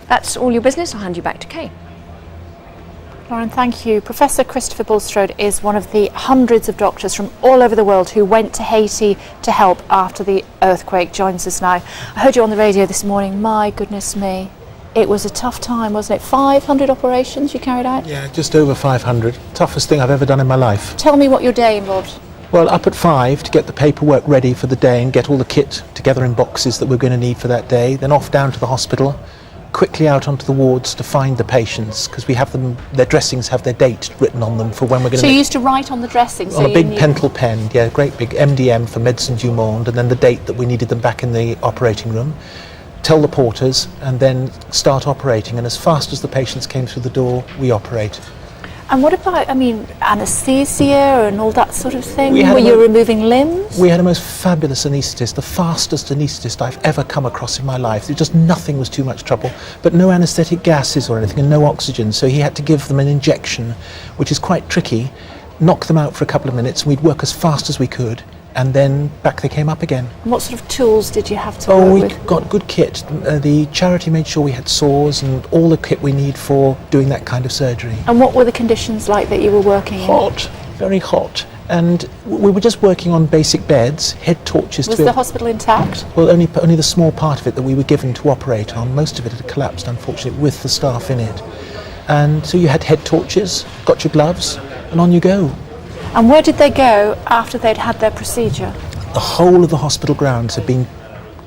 That's all your business. I'll hand you back to Kay. Lauren, thank you. Professor Christopher Bulstrode is one of the hundreds of doctors from all over the world who went to Haiti to help after the earthquake. Joins us now. I heard you on the radio this morning. My goodness me. It was a tough time, wasn't it? 500 operations you carried out? Yeah, just over 500. Toughest thing I've ever done in my life. Tell me what your day involved. Well, up at 5 to get the paperwork ready for the day and get all the kit together in boxes that we're going to need for that day. Then off down to the hospital, quickly out onto the wards to find the patients, because we have them, their dressings have their date written on them for when we're going to... So you used to write on the dressings? On a big pencil pen, yeah, great big MDM for Medicine du Monde, and then the date that we needed them back in the operating room. Tell the porters and then start operating, and as fast as the patients came through the door, we operated. And what about, anaesthesia and all that sort of thing? Were you removing limbs? We had a most fabulous anaesthetist, the fastest anaesthetist I've ever come across in my life. Just nothing was too much trouble, but no anaesthetic gases or anything and no oxygen, so he had to give them an injection, which is quite tricky, knock them out for a couple of minutes, and we'd work as fast as we could. And then back they came up again. And what sort of tools did you have to work with? We got good kit. The charity made sure we had saws and all the kit we need for doing that kind of surgery. And what were the conditions like that you were working in? Hot, very hot. And we were just working on basic beds, head torches. Was the hospital intact? Well, only the small part of it that we were given to operate on. Most of it had collapsed, unfortunately, with the staff in it. And so you had head torches, got your gloves, and on you go. And where did they go after they'd had their procedure? The whole of the hospital grounds had been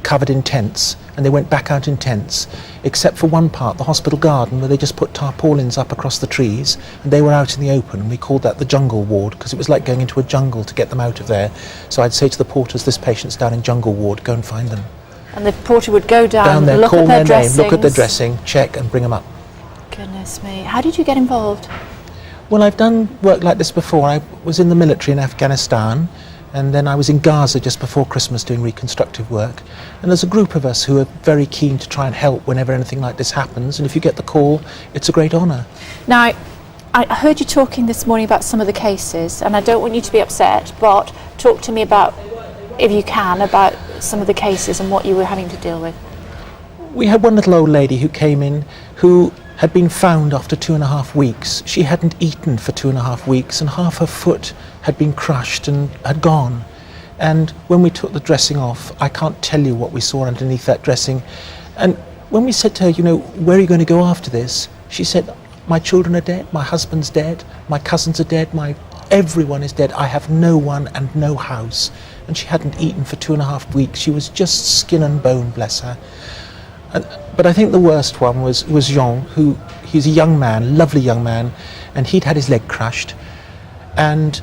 covered in tents, and they went back out in tents, except for one part, the hospital garden, where they just put tarpaulins up across the trees, and they were out in the open, and we called that the jungle ward, because it was like going into a jungle to get them out of there. So I'd say to the porters, this patient's down in jungle ward, go and find them. And the porter would go down there, look call at their their dressings. name, look at their dressing, check, and bring them up. Goodness me. How did you get involved? Well, I've done work like this before. I was in the military in Afghanistan, and then I was in Gaza just before Christmas doing reconstructive work. And there's a group of us who are very keen to try and help whenever anything like this happens, and if you get the call, it's a great honour. Now, I heard you talking this morning about some of the cases, and I don't want you to be upset, but talk to me about, if you can, about some of the cases and what you were having to deal with. We had one little old lady who came in who had been found after 2.5 weeks. She hadn't eaten for 2.5 weeks, and half her foot had been crushed and had gone. And when we took the dressing off, I can't tell you what we saw underneath that dressing. And when we said to her, where are you going to go after this? She said, my children are dead, my husband's dead, my cousins are dead, everyone is dead. I have no one and no house. And she hadn't eaten for 2.5 weeks. She was just skin and bone, bless her. But I think the worst one was Jean, he's a young man, lovely young man, and he'd had his leg crushed. And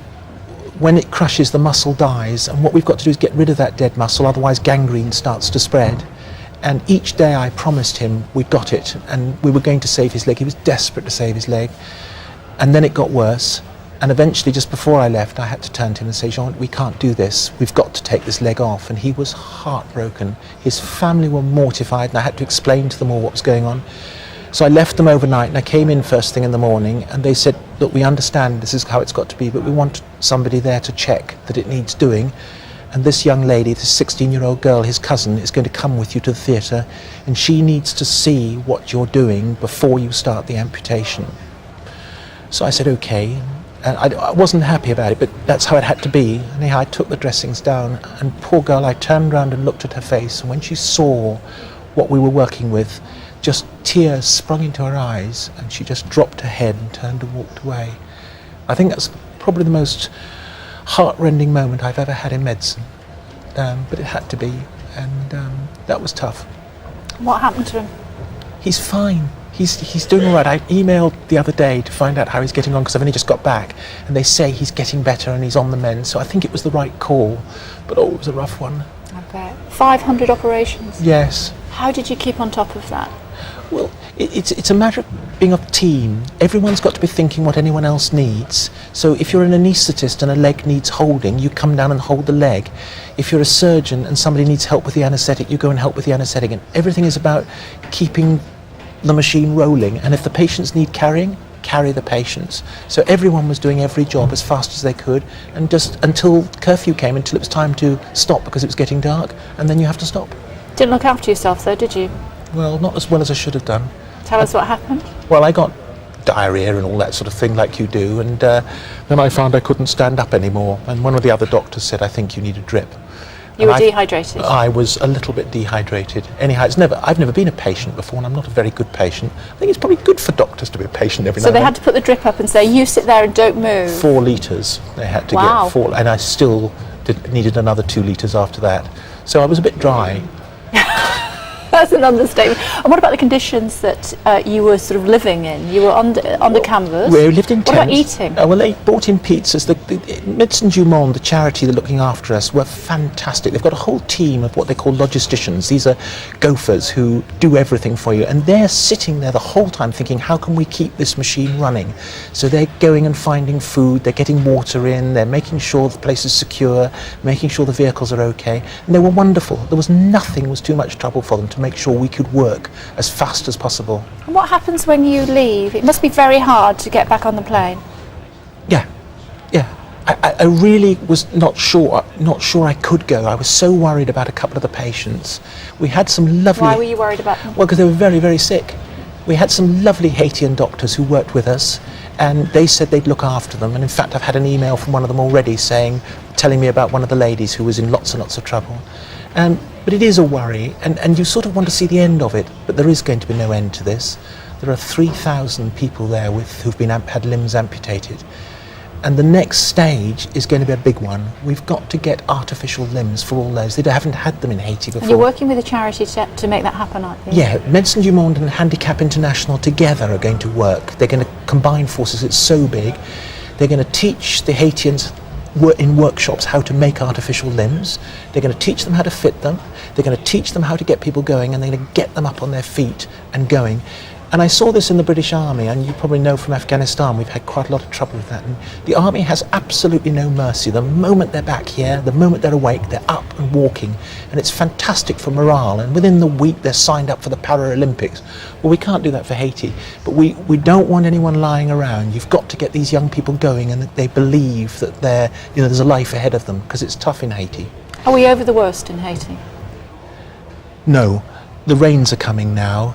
when it crushes, the muscle dies, and what we've got to do is get rid of that dead muscle, otherwise gangrene starts to spread. And each day I promised him we'd got it, and we were going to save his leg. He was desperate to save his leg. And then it got worse. And eventually, just before I left, I had to turn to him and say, Jean, we can't do this. We've got to take this leg off. And he was heartbroken. His family were mortified, and I had to explain to them all what was going on. So I left them overnight, and I came in first thing in the morning, and they said, look, we understand this is how it's got to be, but we want somebody there to check that it needs doing. And this young lady, this 16-year-old girl, his cousin, is going to come with you to the theatre, and she needs to see what you're doing before you start the amputation. So I said, okay. And I wasn't happy about it, but that's how it had to be. Anyhow, I took the dressings down, and poor girl, I turned around and looked at her face, and when she saw what we were working with, just tears sprung into her eyes, and she just dropped her head and turned and walked away. I think that's probably the most heart-rending moment I've ever had in medicine, but it had to be, and that was tough. What happened to him? He's fine. He's doing all right. I emailed the other day to find out how he's getting on, because I've only just got back, and they say he's getting better and he's on the mend, so I think it was the right call, but it was a rough one. I bet. 500 operations? Yes. How did you keep on top of that? Well, it's a matter of being a team. Everyone's got to be thinking what anyone else needs. So if you're an anaesthetist and a leg needs holding, you come down and hold the leg. If you're a surgeon and somebody needs help with the anaesthetic, you go and help with the anaesthetic. And everything is about keeping the machine rolling. And if the patients need carrying, carry the patients. So everyone was doing every job as fast as they could, and just until curfew came, until it was time to stop because it was getting dark, and then you have to stop. Didn't look after yourself though, did you? Well, not as well as I should have done. Tell us what happened. Well, I got diarrhea and all that sort of thing like you do, and then I found I couldn't stand up anymore, and one of the other doctors said, I think you need a drip. You were dehydrated? I was a little bit dehydrated. Anyhow, I've never been a patient before, and I'm not a very good patient. I think it's probably good for doctors to be a patient every now and then. So they had to put the drip up and say, you sit there and don't move? 4 litres they had to get, and I still needed another 2 litres after that. So I was a bit dry. That's an understatement. And what about the conditions that you were sort of living in? You were under canvas. We lived in tents. What about eating? Well, they brought in pizzas. The Médecins du Monde, the charity that are looking after us, were fantastic. They've got a whole team of what they call logisticians. These are gophers who do everything for you, and they're sitting there the whole time thinking, how can we keep this machine running? So they're going and finding food, they're getting water in, they're making sure the place is secure, making sure the vehicles are okay, and they were wonderful. There was nothing was too much trouble for them to make sure we could work as fast as possible. And what happens when you leave? It must be very hard to get back on the plane. Yeah. I really was not sure I could go. I was so worried about a couple of the patients. We had some lovely... Why were you worried about them? Well, because they were very, very sick. We had some lovely Haitian doctors who worked with us, and they said they'd look after them. And in fact, I've had an email from one of them already telling me about one of the ladies who was in lots and lots of trouble. But it is a worry, and you sort of want to see the end of it, but there is going to be no end to this. There are 3,000 people there who've had limbs amputated, and the next stage is going to be a big one. We've got to get artificial limbs for all those. They haven't had them in Haiti before. And you're working with a charity to make that happen, aren't you? Yeah, Médecins du Monde and Handicap International together are going to work. They're going to combine forces. It's so big. They're going to teach the Haitians in workshops how to make artificial limbs. They're going to teach them how to fit them. They're going to teach them how to get people going, and they're going to get them up on their feet and going. And I saw this in the British Army, and you probably know from Afghanistan we've had quite a lot of trouble with that. And the Army has absolutely no mercy. The moment they're back here, the moment they're awake, they're up and walking. And it's fantastic for morale. And within the week they're signed up for the Paralympics. Well, we can't do that for Haiti. But we don't want anyone lying around. You've got to get these young people going, and that they believe that there's a life ahead of them, because it's tough in Haiti. Are we over the worst in Haiti? No. The rains are coming now.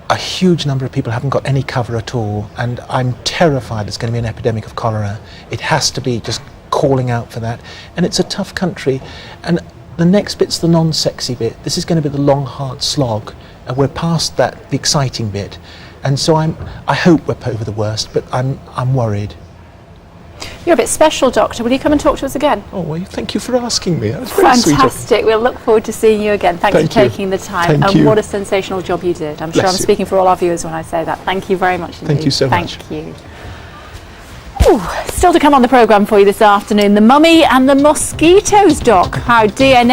A huge number of people haven't got any cover at all, and I'm terrified there's going to be an epidemic of cholera. It has to be just calling out for that. And it's a tough country, and the next bit's the non-sexy bit. This is going to be the long, hard slog, and we're past that, the exciting bit. And so I hope we're over the worst, but I'm worried. You're a bit special, Doctor. Will you come and talk to us again? Oh, well, thank you for asking me. That's very sweet. Fantastic. We'll look forward to seeing you again. Thanks for taking the time. Thank you. What a sensational job you did. I'm sure I'm speaking for all our viewers when I say that. Thank you very much indeed. Thank you so much. Thank you. Ooh, still to come on the programme for you this afternoon, the mummy and the mosquitoes, Doc. How DNA